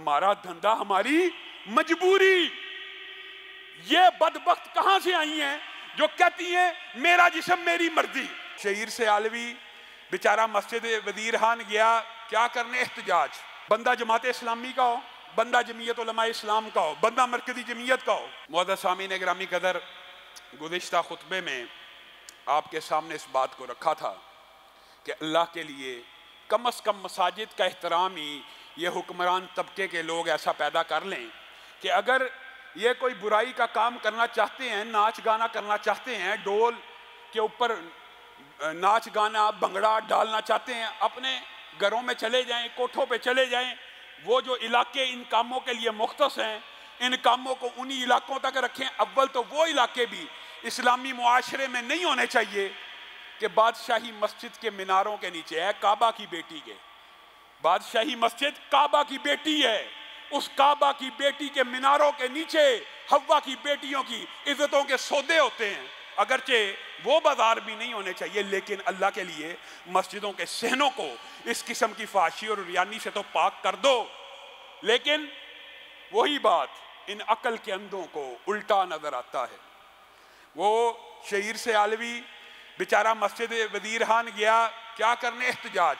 ہمارا دھندا ہماری مجبوری۔ یہ بدبخت کہاں سے آئی ہیں جو کہتی ہیں میرا جسم میری مرضی؟ شعیر سے علوی بیچارہ مسجد وزیر خان گیا کیا کرنے؟ احتجاج۔ بندہ جماعت اسلامی کا ہو، بندہ جمعیت علماء اسلام کا ہو، بندہ مرکزی جمعیت کا ہو۔ معزز سامعین گرامی قدر، گزشتہ خطبے میں آپ کے سامنے اس بات کو رکھا تھا کہ اللہ کے لیے کم از کم مساجد کا احترام ہی یہ حکمران طبقے کے لوگ ایسا پیدا کر لیں کہ اگر یہ کوئی برائی کا کام کرنا چاہتے ہیں، ناچ گانا کرنا چاہتے ہیں، ڈول کے اوپر ناچ گانا بھنگڑا ڈالنا چاہتے ہیں، اپنے گھروں میں چلے جائیں، کوٹھوں پہ چلے جائیں۔ وہ جو علاقے ان کاموں کے لیے مختص ہیں، ان کاموں کو انہی علاقوں تک رکھیں۔ اول تو وہ علاقے بھی اسلامی معاشرے میں نہیں ہونے چاہیے کہ بادشاہی مسجد کے میناروں کے نیچے ہے کعبہ کی بیٹی کے۔ بادشاہی مسجد کعبہ کی بیٹی ہے، اس کعبہ کی بیٹی کے میناروں کے نیچے حوا کی بیٹیوں کی عزتوں کے سودے ہوتے ہیں۔ اگرچہ وہ بازار بھی نہیں ہونے چاہیے، لیکن اللہ کے لیے مسجدوں کے صحنوں کو اس قسم کی فحاشی اور ریانی سے تو پاک کر دو۔ لیکن وہی بات ان عقل کے اندھوں کو الٹا نظر آتا ہے۔ وہ شعیر سے علوی بیچارہ مسجد وزیر خان گیا کیا کرنے؟ احتجاج۔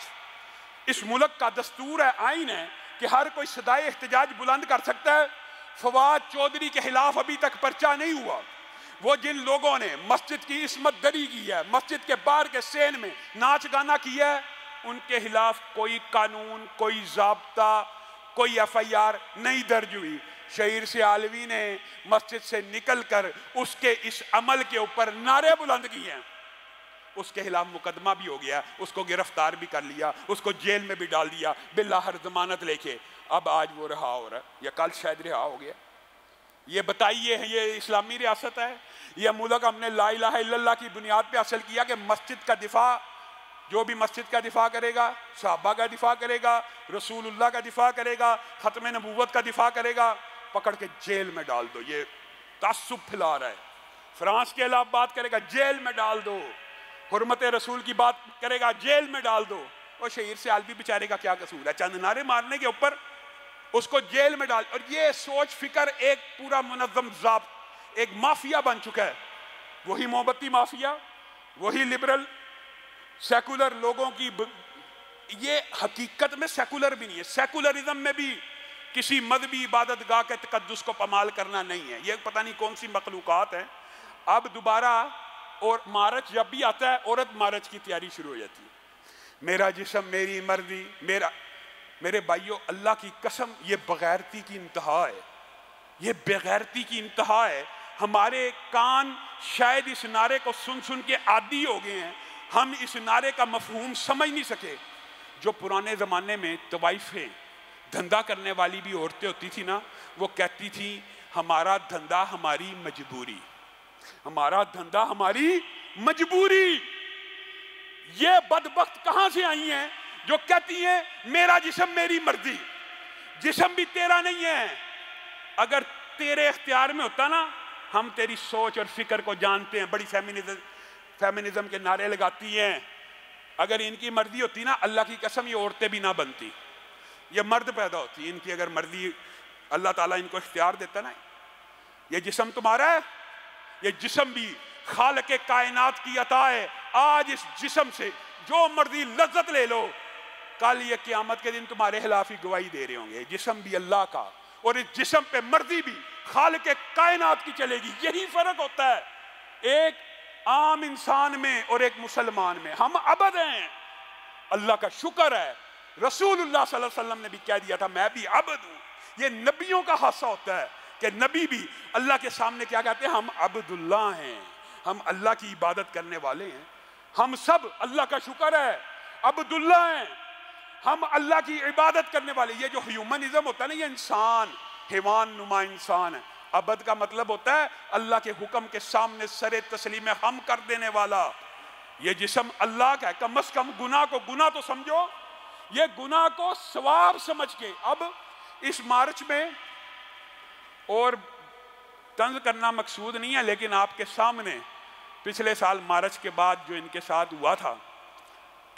اس ملک کا دستور ہے، آئین ہے کہ ہر کوئی صدائے احتجاج بلند کر سکتا ہے۔ فواد چودھری کے خلاف ابھی تک پرچہ نہیں ہوا۔ وہ جن لوگوں نے مسجد کی عصمت دری کی ہے، مسجد کے باہر کے صحن میں ناچ گانا کیا ہے، ان کے خلاف کوئی قانون، کوئی ضابطہ، کوئی ایف آئی آر نہیں درج ہوئی۔ شعیر سے علوی نے مسجد سے نکل کر اس کے اس عمل کے اوپر نعرے بلند کیے ہیں، اس کے خلاف مقدمہ بھی ہو گیا، اس کو گرفتار بھی کر لیا، اس کو جیل میں بھی ڈال دیا بالآخر ضمانت لے کے۔ اب آج وہ رہا ہو رہا ہے، یا کل شاید رہا ہو گیا۔ یہ بتائیے یہ اسلامی ریاست ہے؟ یہ ملک ہم نے لا الہ الا اللہ کی بنیاد پہ حاصل کیا کہ مسجد کا دفاع، جو بھی مسجد کا دفاع کرے گا، صحابہ کا دفاع کرے گا، رسول اللہ کا دفاع کرے گا، ختم نبوت کا دفاع کرے گا، پکڑ کے جیل میں ڈال دو۔ یہ تعصب پھیلا رہا ہے۔ فرانس کے خلاف بات کرے گا، جیل میں ڈال دو۔ حرمت رسول کی بات کرے گا، جیل میں ڈال دو۔ اور شعیر سے علوی بیچارے کا کیا قصور ہے؟ چند نعرے مارنے کے اوپر اس کو جیل میں ڈال۔ اور یہ سوچ فکر ایک پورا منظم ضابط، ایک مافیا بن چکا ہے۔ وہی محبتی مافیا، وہی لبرل سیکولر لوگوں کی یہ حقیقت میں سیکولر بھی نہیں ہے۔ سیکولرزم میں بھی کسی مذہبی عبادت گاہ کے تقدس کو پامال کرنا نہیں ہے۔ یہ پتہ نہیں کون سی مخلوقات ہیں۔ اب دوبارہ اور مارچ جب بھی آتا ہے، عورت مارچ کی تیاری شروع ہو جاتی ہے۔ میرا جسم میری مرضی، میرے بھائیوں اللہ کی قسم یہ بغیرتی کی انتہا ہے، یہ بغیرتی کی انتہا ہے۔ ہمارے کان شاید اس نعرے کو سن سن کے عادی ہو گئے ہیں، ہم اس نعرے کا مفہوم سمجھ نہیں سکے۔ جو پرانے زمانے میں طوائفیں دھندا کرنے والی بھی عورتیں ہوتی تھی نا، وہ کہتی تھی ہمارا دھندا ہماری مجبوری، ہمارا دھندا ہماری مجبوری۔ یہ بدبخت کہاں سے آئی ہیں جو کہتی ہیں میرا جسم میری مرضی؟ جسم بھی تیرا نہیں ہے۔ اگر تیرے اختیار میں ہوتا نا، ہم تیری سوچ اور فکر کو جانتے ہیں، بڑی فیمنزم کے نعرے لگاتی ہیں۔ اگر ان کی مرضی ہوتی نا، اللہ کی قسم یہ عورتیں بھی نہ بنتی، یہ مرد پیدا ہوتی۔ ان کی اگر مرضی اللہ تعالیٰ ان کو اختیار دیتا نا، یہ جسم تمہارا ہے، یہ جسم بھی خالق کائنات کی عطا ہے۔ آج اس جسم سے جو مرضی لذت لے لو، کل یہ قیامت کے دن تمہارے خلاف ہی گواہی دے رہے ہوں گے۔ جسم بھی اللہ کا، اور اس جسم پہ مرضی بھی خالق کائنات کی چلے گی۔ یہی فرق ہوتا ہے ایک عام انسان میں اور ایک مسلمان میں۔ ہم عبد ہیں، اللہ کا شکر ہے رسول اللہ صلی اللہ علیہ وسلم نے بھی کہہ دیا تھا میں بھی عبد ہوں۔ یہ نبیوں کا حصہ ہوتا ہے کہ نبی بھی اللہ کے سامنے کیا کہتے ہیں؟ ہم عبداللہ ہیں، ہم اللہ کی عبادت کرنے والے ہیں۔ ہم سب اللہ کا شکر ہے عبداللہ ہیں، ہم اللہ کی عبادت کرنے والے۔ یہ جو ہیومنزم ہوتا ہے نا، یہ انسان، حیوان نما انسان ہے۔ عبد کا مطلب ہوتا ہے اللہ کے حکم کے سامنے سر تسلیم ہم کر دینے والا۔ یہ جسم اللہ کا ہے، کم از کم گناہ کو گناہ تو سمجھو، یہ گناہ کو ثواب سمجھ کے۔ اب اس مارچ میں، اور طنز کرنا مقصود نہیں ہے، لیکن آپ کے سامنے پچھلے سال مارچ کے بعد جو ان کے ساتھ ہوا تھا